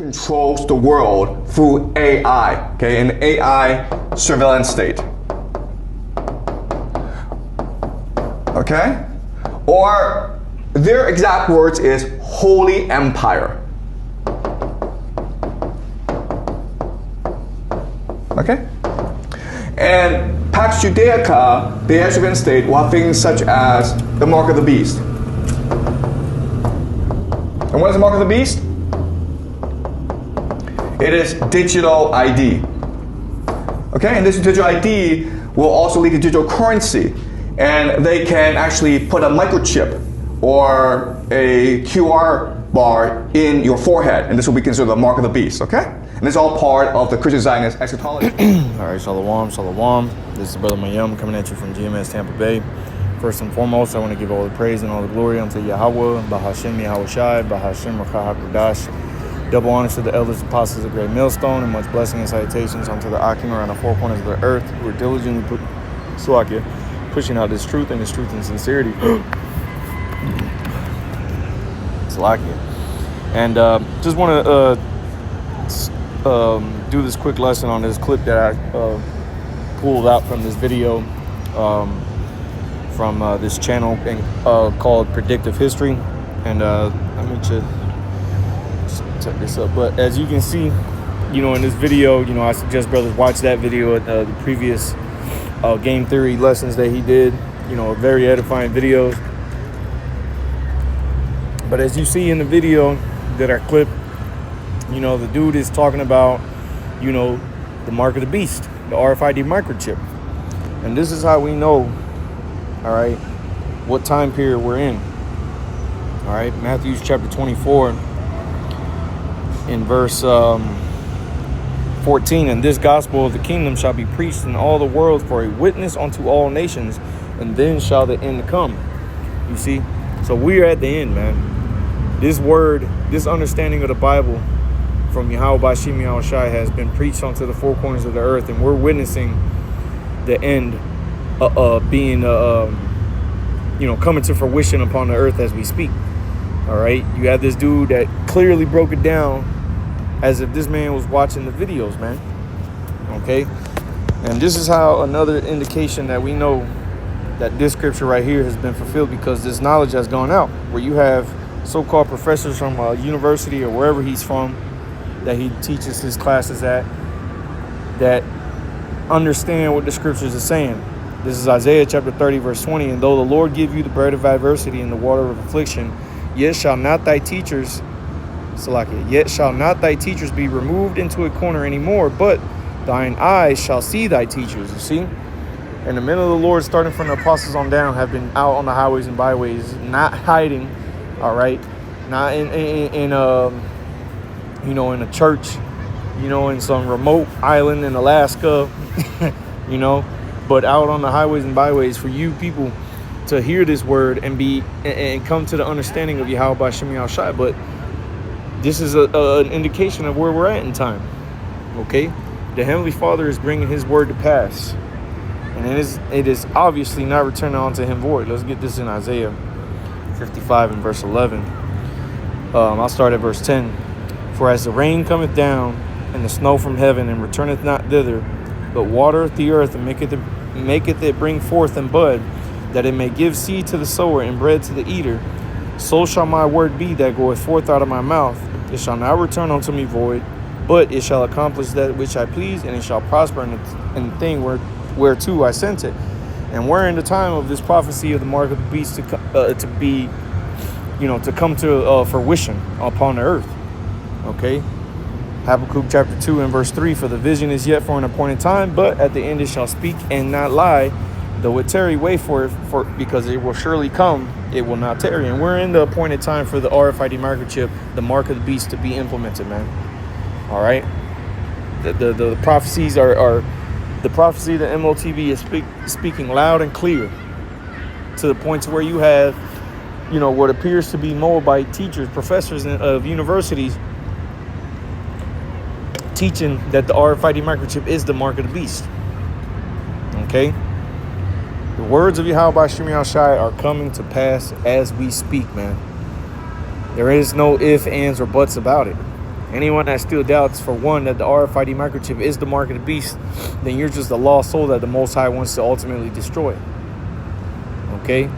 controls the world through AI, okay, an AI surveillance state. Okay? Or their exact words is Holy Empire. Okay? And Pax Judaica, the AI surveillance state, will have things such as the mark of the beast. And what is the mark of the beast? It is digital ID. Okay, and this digital ID will also lead to digital currency. And they can actually put a microchip or a QR bar in your forehead, and this will be considered the mark of the beast, okay? And this is all part of the Christian Zionist eschatology. All right, Shalom, Shalom. This is Brother Mayum coming at you from GMS Tampa Bay. First and foremost, I want to give all the praise and all the glory unto Yahweh, Bahashem Yahushai, Bahashem Rakah HaKodash. Double honors to the elders, apostles of Great Millstone, and much blessing and salutations unto the Akim around the four corners of the earth who are diligently pushing out this truth and sincerity. Salakia. And just want to do this quick lesson on this clip that I pulled out from this video from this channel called Predictive History. And let me just check this up. But as you can see, you know, in this video, you know, I suggest brothers watch that video at the previous game theory lessons that he did, you know, very edifying videos. But as you see in the video that I clipped, you know, the dude is talking about, you know, the mark of the beast, the RFID microchip. And this is how we know, all right, what time period we're in. All right, Matthew chapter 24 in verse 14, and this gospel of the kingdom shall be preached in all the world for a witness unto all nations, and then shall the end come. You see? So we're at the end, man. This word, this understanding of the Bible from Yahweh Bashim Yahushai has been preached onto the four corners of the earth, and we're witnessing the end being, you know, coming to fruition upon the earth as we speak. All right? You have this dude that clearly broke it down as if this man was watching the videos, man. Okay? And this is how another indication that we know that this scripture right here has been fulfilled, because this knowledge has gone out, where you have so-called professors from a university or wherever he's from that he teaches his classes at that understand what the scriptures are saying. This is Isaiah chapter 30 verse 20. And though the Lord give you the bread of adversity and the water of affliction, yet shall not thy teachers be removed into a corner anymore, but thine eyes shall see thy teachers. You see? And the men of the Lord, starting from the apostles on down, have been out on the highways and byways, not hiding, all right? Not in you know, in a church, you know, in some remote island in Alaska, you know, but out on the highways and byways for you people to hear this word and come to the understanding of Yahweh Bashim Yahushai. But this is an indication of where we're at in time, okay? The Heavenly Father is bringing his word to pass, and it is obviously not returning unto him void. Let's get this in Isaiah 55 and verse 11. I'll start at verse 10. For as the rain cometh down and the snow from heaven, and returneth not thither, but watereth the earth, and maketh it bring forth and bud, that it may give seed to the sower and bread to the eater, so shall my word be that goeth forth out of my mouth. It shall not return unto me void, but it shall accomplish that which I please, and it shall prosper in the thing whereto I sent it. And we're in the time of this prophecy of the mark of the beast to be, you know, to come to fruition upon the earth. Okay? Habakkuk chapter 2 and verse 3, for the vision is yet for an appointed time, but at the end it shall speak and not lie. Though it tarry, wait for it, because it will surely come, it will not tarry. And we're in the appointed time for the RFID microchip, the mark of the beast, to be implemented, man. All right? The prophecies are the prophecy that MOTV is speaking loud and clear, to the point to where you have, you know, what appears to be Moabite teachers, professors of universities, teaching that the RFID microchip is the mark of the beast. Okay? The words of Yahweh Bashim Yahushai are coming to pass as we speak, man. There is no ifs, ands, or buts about it. Anyone that still doubts, for one, that the RFID microchip is the mark of the beast, then you're just a lost soul that the Most High wants to ultimately destroy. Okay?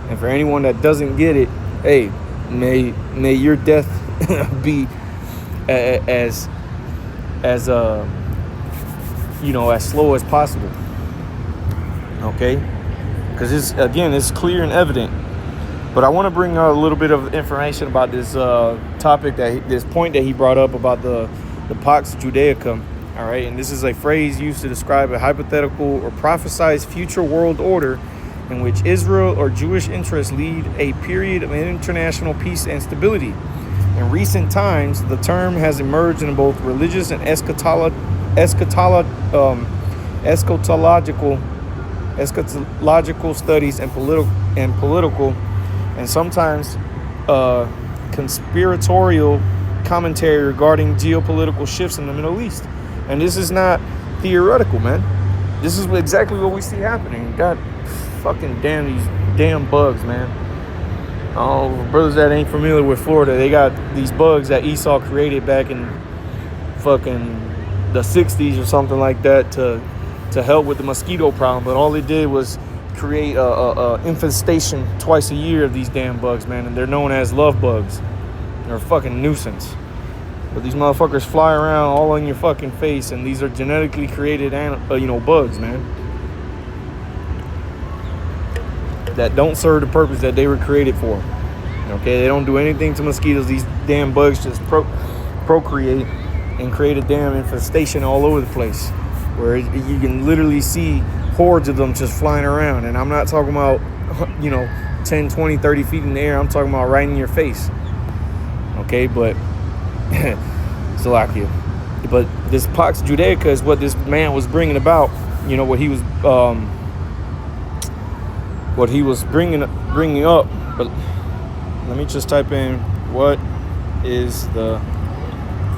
And for anyone that doesn't get it, hey, may your death be as slow as possible. Okay? Because it's clear and evident. But I want to bring out a little bit of information about this topic, this point that he brought up about the Pax Judaica. All right, and this is a phrase used to describe a hypothetical or prophesized future world order in which Israel or Jewish interests lead a period of international peace and stability. In recent times, the term has emerged in both religious and eschatological studies and political and sometimes conspiratorial commentary regarding geopolitical shifts in the Middle East. And this is not theoretical, man. This is exactly what we see happening. God fucking damn these damn bugs, man. Oh, brothers that ain't familiar with Florida, they got these bugs that Esau created back in fucking the 60s or something like that to help with the mosquito problem. But all it did was create a infestation twice a year of these damn bugs, man. And they're known as love bugs. They're a fucking nuisance. But these motherfuckers fly around all in your fucking face, and these are genetically created bugs, man, that don't serve the purpose that they were created for. Okay, they don't do anything to mosquitoes. These damn bugs just procreate and create a damn infestation all over the place, where you can literally see hordes of them just flying around. And I'm not talking about 10, 20, 30 feet in the air. I'm talking about right in your face. Okay, but Salakia. But this Pax Judaica is what this man was bringing about. What he was bringing up. But let me just type in, what is the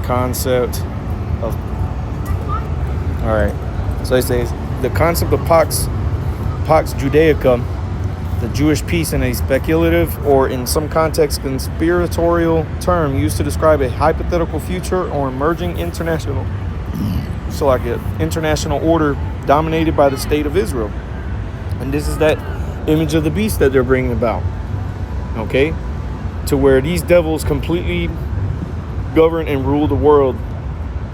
concept of? All right. So it says the concept of Pax Judaica, the Jewish peace, in a speculative or in some context conspiratorial term used to describe a hypothetical future or emerging international order dominated by the state of Israel. And this is that image of the beast that they're bringing about. Okay? To where these devils completely govern and rule the world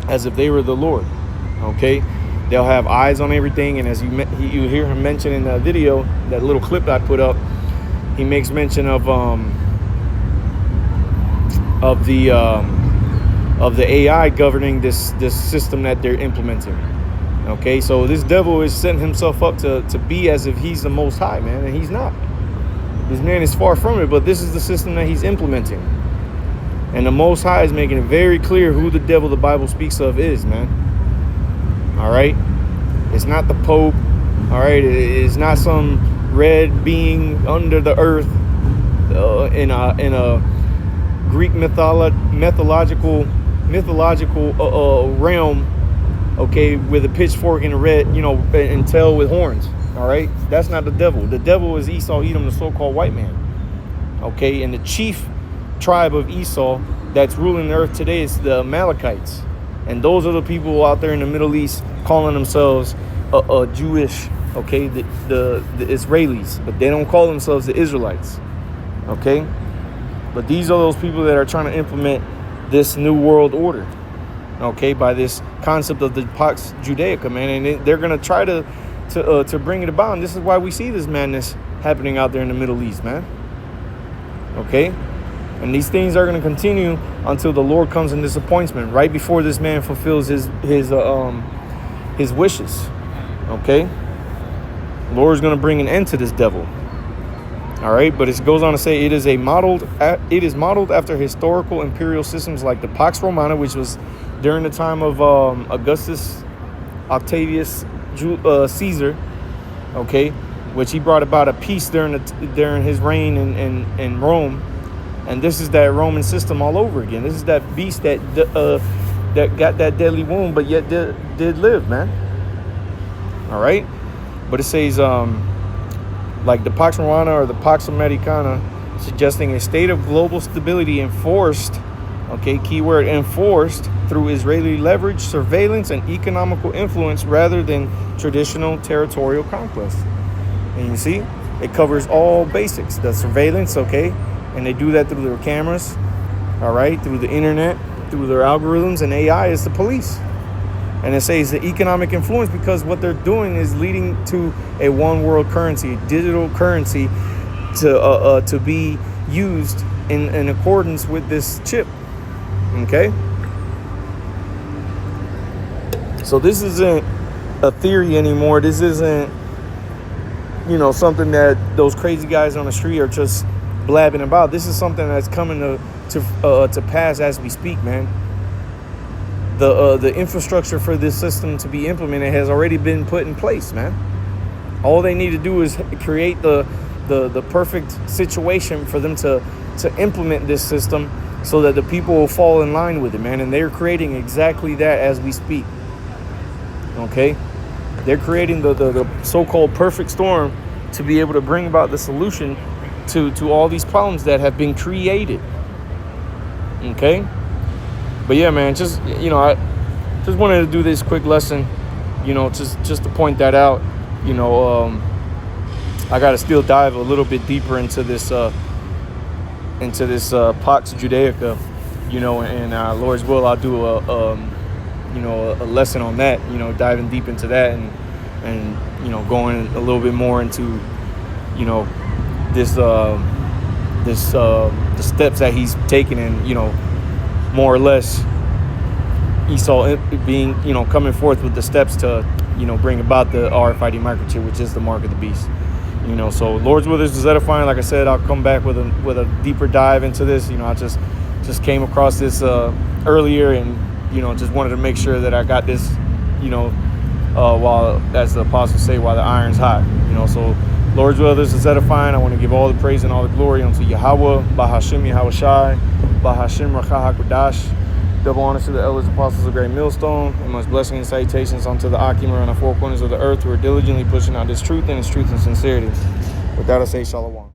as if they were the Lord. Okay? They'll have eyes on everything, and as you hear him mention in the video, that little clip that I put up, he makes mention of the AI governing this system that they're implementing. Okay, so this devil is setting himself up to be as if he's the Most High, man, and he's not. This man is far from it, but this is the system that he's implementing. And the Most High is making it very clear who the devil the Bible speaks of is, man. All right, it's not the Pope. All right, it's not some red being under the earth in a Greek mythological realm. Okay, with a pitchfork and a red, and tail with horns. All right, that's not the devil. The devil is Esau, Edom, the so-called white man. Okay, and the chief tribe of Esau that's ruling the earth today is the Amalekites. And those are the people out there in the Middle East calling themselves Jewish, okay, the Israelis, but they don't call themselves the Israelites, okay? But these are those people that are trying to implement this new world order, okay, by this concept of the Pax Judaica, man, and they're going to try to bring it about. And this is why we see this madness happening out there in the Middle East, man, okay? And these things are going to continue until the Lord comes in disappointment, right before this man fulfills his wishes. Okay, the Lord is going to bring an end to this devil. All right, but it goes on to say it is modeled after historical imperial systems like the Pax Romana, which was during the time of Augustus Octavius Caesar. Okay, which he brought about a peace during his reign in Rome. And this is that Roman system all over again. This is that beast that got that deadly wound, but yet did live, man. All right? But it says, like the Pax Romana or the Pax Americana, suggesting a state of global stability enforced, Okay, keyword enforced through Israeli leverage, surveillance, and economical influence rather than traditional territorial conquest. And you see, it covers all basics. The surveillance, okay, and they do that through their cameras, all right, through the internet, through their algorithms, and AI is the police. And it says the economic influence because what they're doing is leading to a one world currency, digital currency, to be used in accordance with this chip. Okay? So this isn't a theory anymore. This isn't, something that those crazy guys on the street are just blabbing about. This is something that's coming to pass as we speak, man. The infrastructure for this system to be implemented has already been put in place, man. All they need to do is create the perfect situation for them to implement this system so that the people will fall in line with it, man. And they're creating exactly that as we speak. Okay? They're creating the so-called perfect storm to be able to bring about the solution to all these problems that have been created. Okay? But yeah, man, just, I just wanted to do this quick lesson, just to point that out. I got to still dive a little bit deeper into this Pax Judaica, and Lord's will, I'll do a lesson on that, diving deep into that and going a little bit more into, the steps that he's taking and, more or less Esau being, coming forth with the steps to, bring about the RFID microchip, which is the mark of the beast. So Lord's will is edifying. Like I said, I'll come back with a deeper dive into this. I just came across this earlier and, just wanted to make sure that I got this, while, as the apostles say, while the iron's hot. So Lord's will is edifying. I want to give all the praise and all the glory unto Yahweh, Bahashim Yahweh Shai, Bahashim Rakah HaKodash. Double honors to the elders, apostles of Great Millstone, and much blessing and salutations unto the Akim around the four corners of the earth who are diligently pushing out this truth and its truth and sincerity. With that, I say Shalom.